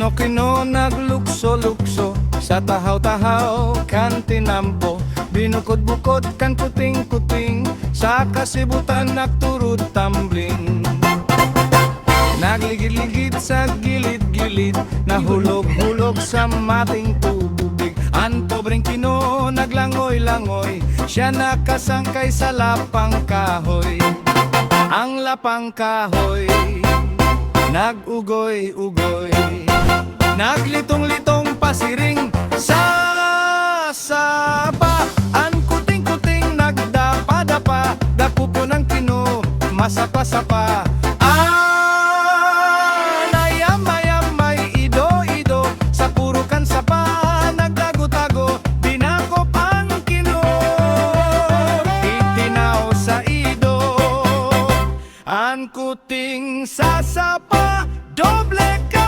Kino-kino naglukso-lukso sa tahaw-tahaw kan tinampo. Binukod-bukod kan kuting-kuting sa kasibutan nagturod tumbling. Nagligid-ligid sa gilid-gilid, nahulog-hulog sa mating tubig. Ang pobreng Kino naglangoy-langoy, siya nakasangkay sa lapang kahoy. Ang lapang kahoy nagugoy-ugoy, naglitong-litong pasiring sa sapa. Ang kuting-kuting nagdapa-dapa, dapupo ng Kino masapa-sapa. Nayam-mayam-may ido-ido, sa purukan sapa nagdago-tago. Dinakop ang Kino, itinaw sa ido. Ang kuting sasapa, doble ka.